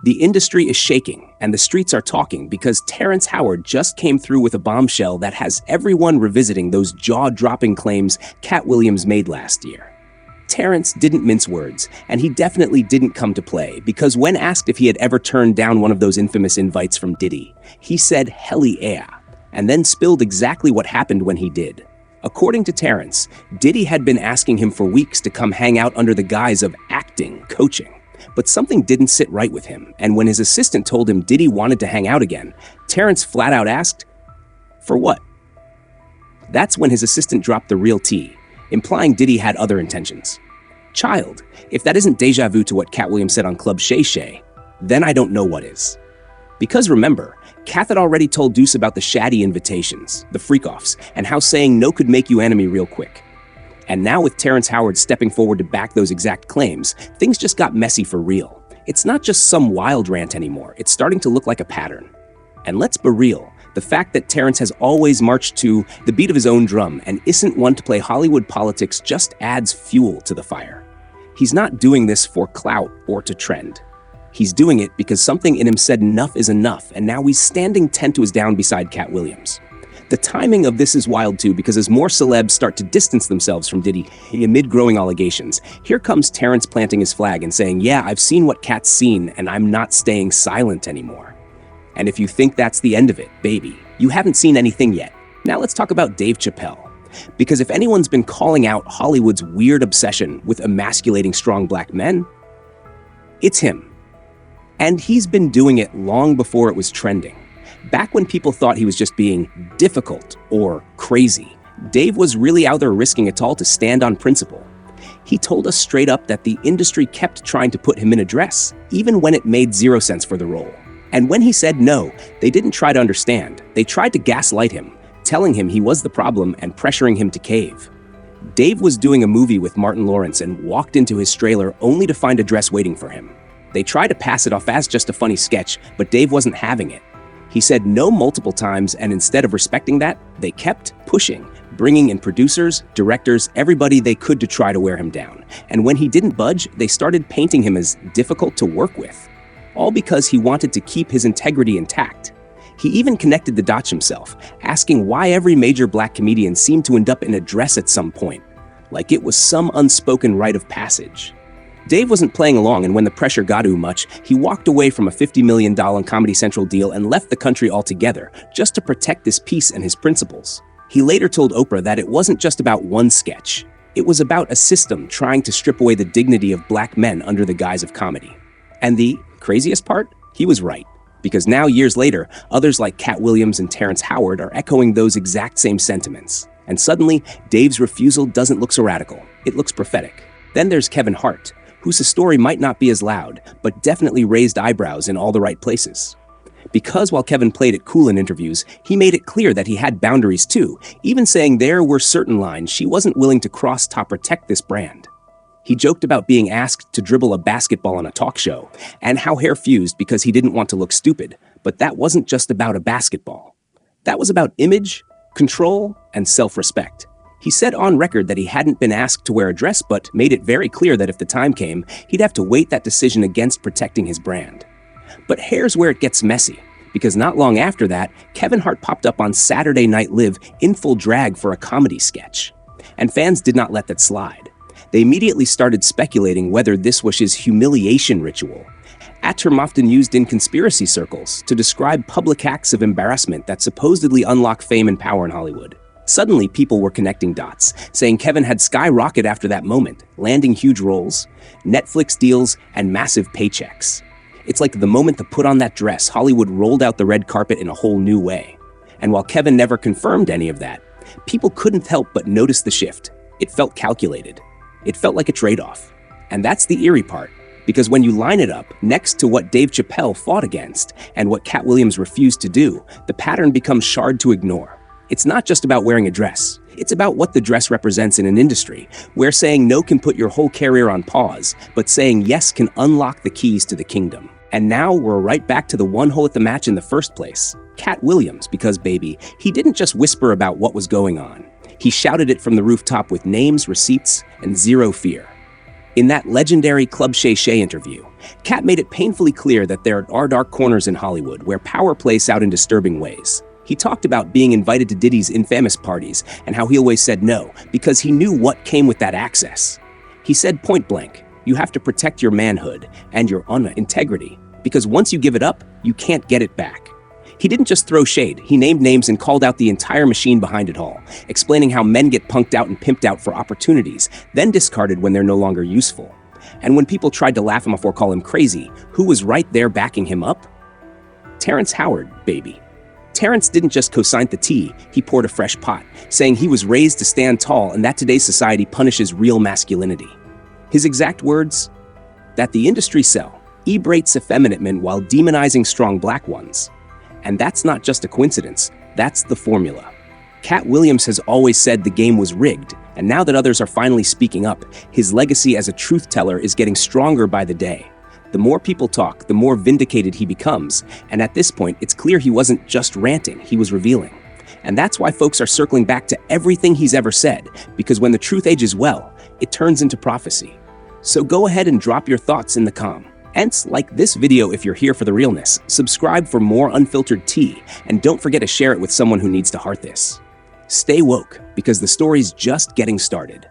The industry is shaking, and the streets are talking because Terrence Howard just came through with a bombshell that has everyone revisiting those jaw-dropping claims Katt Williams made last year. Terrence didn't mince words, and he definitely didn't come to play, because when asked if he had ever turned down one of those infamous invites from Diddy, he said "Helly yeah," and then spilled exactly what happened when he did. According to Terrence, Diddy had been asking him for weeks to come hang out under the guise of acting, coaching. But something didn't sit right with him, and when his assistant told him Diddy wanted to hang out again, Terrence flat out asked, "For what?" That's when his assistant dropped the real tea, implying Diddy had other intentions. Child, if that isn't deja vu to what Katt Williams said on Club Shay Shay, then I don't know what is. Because remember, Katt had already told Deuce about the shady invitations, the freak-offs, and how saying no could make you enemy real quick. And now with Terrence Howard stepping forward to back those exact claims, things just got messy for real. It's not just some wild rant anymore, it's starting to look like a pattern. And let's be real, the fact that Terrence has always marched to the beat of his own drum and isn't one to play Hollywood politics just adds fuel to the fire. He's not doing this for clout or to trend. He's doing it because something in him said enough is enough, and now he's standing 10 toes down beside Katt Williams. The timing of this is wild too, because as more celebs start to distance themselves from Diddy amid growing allegations, here comes Terrence planting his flag and saying, "Yeah, I've seen what Katt's seen, and I'm not staying silent anymore." And if you think that's the end of it, baby, you haven't seen anything yet. Now let's talk about Dave Chappelle. Because if anyone's been calling out Hollywood's weird obsession with emasculating strong black men, it's him. And he's been doing it long before it was trending. Back when people thought he was just being difficult or crazy, Dave was really out there risking it all to stand on principle. He told us straight up that the industry kept trying to put him in a dress, even when it made zero sense for the role. And when he said no, they didn't try to understand. They tried to gaslight him, telling him he was the problem and pressuring him to cave. Dave was doing a movie with Martin Lawrence and walked into his trailer only to find a dress waiting for him. They tried to pass it off as just a funny sketch, but Dave wasn't having it. He said no multiple times, and instead of respecting that, they kept pushing, bringing in producers, directors, everybody they could to try to wear him down. And when he didn't budge, they started painting him as difficult to work with. All because he wanted to keep his integrity intact. He even connected the dots himself, asking why every major black comedian seemed to end up in a dress at some point, like it was some unspoken rite of passage. Dave wasn't playing along, and when the pressure got too much, he walked away from a $50 million Comedy Central deal and left the country altogether, just to protect this piece and his principles. He later told Oprah that it wasn't just about one sketch. It was about a system trying to strip away the dignity of black men under the guise of comedy. And the craziest part? He was right. Because now, years later, others like Katt Williams and Terrence Howard are echoing those exact same sentiments. And suddenly, Dave's refusal doesn't look so radical. It looks prophetic. Then there's Kevin Hart, whose story might not be as loud, but definitely raised eyebrows in all the right places. Because while Kevin played it cool in interviews, he made it clear that he had boundaries too, even saying there were certain lines she wasn't willing to cross to protect this brand. He joked about being asked to dribble a basketball on a talk show, and how hair fused because he didn't want to look stupid, but that wasn't just about a basketball. That was about image, control, and self-respect. He said on record that he hadn't been asked to wear a dress, but made it very clear that if the time came, he'd have to weight that decision against protecting his brand. But here's where it gets messy, because not long after that, Kevin Hart popped up on Saturday Night Live in full drag for a comedy sketch. And fans did not let that slide. They immediately started speculating whether this was his humiliation ritual, a term often used in conspiracy circles to describe public acts of embarrassment that supposedly unlock fame and power in Hollywood. Suddenly, people were connecting dots, saying Kevin had skyrocketed after that moment, landing huge roles, Netflix deals, and massive paychecks. It's like the moment to put on that dress, Hollywood rolled out the red carpet in a whole new way. And while Kevin never confirmed any of that, people couldn't help but notice the shift. It felt calculated. It felt like a trade-off. And that's the eerie part, because when you line it up next to what Dave Chappelle fought against and what Katt Williams refused to do, the pattern becomes hard to ignore. It's not just about wearing a dress. It's about what the dress represents in an industry where saying no can put your whole career on pause, but saying yes can unlock the keys to the kingdom. And now we're right back to the one hole at the match in the first place, Katt Williams, because baby, he didn't just whisper about what was going on. He shouted it from the rooftop with names, receipts, and zero fear. In that legendary Club Shay Shay interview, Katt made it painfully clear that there are dark corners in Hollywood where power plays out in disturbing ways. He talked about being invited to Diddy's infamous parties and how he always said no because he knew what came with that access. He said point blank, you have to protect your manhood and your integrity because once you give it up, you can't get it back. He didn't just throw shade, he named names and called out the entire machine behind it all, explaining how men get punked out and pimped out for opportunities, then discarded when they're no longer useful. And when people tried to laugh him off or call him crazy, who was right there backing him up? Terrence Howard, baby. Terrence didn't just co-sign the tea, he poured a fresh pot, saying he was raised to stand tall and that today's society punishes real masculinity. His exact words? That the industry celebrates effeminate men while demonizing strong black ones. And that's not just a coincidence, that's the formula. Katt Williams has always said the game was rigged, and now that others are finally speaking up, his legacy as a truth teller is getting stronger by the day. The more people talk, the more vindicated he becomes, and at this point, it's clear he wasn't just ranting, he was revealing. And that's why folks are circling back to everything he's ever said, because when the truth ages well, it turns into prophecy. So go ahead and drop your thoughts in the comments. Like this video if you're here for the realness, subscribe for more unfiltered tea, and don't forget to share it with someone who needs to heart this. Stay woke, because the story's just getting started.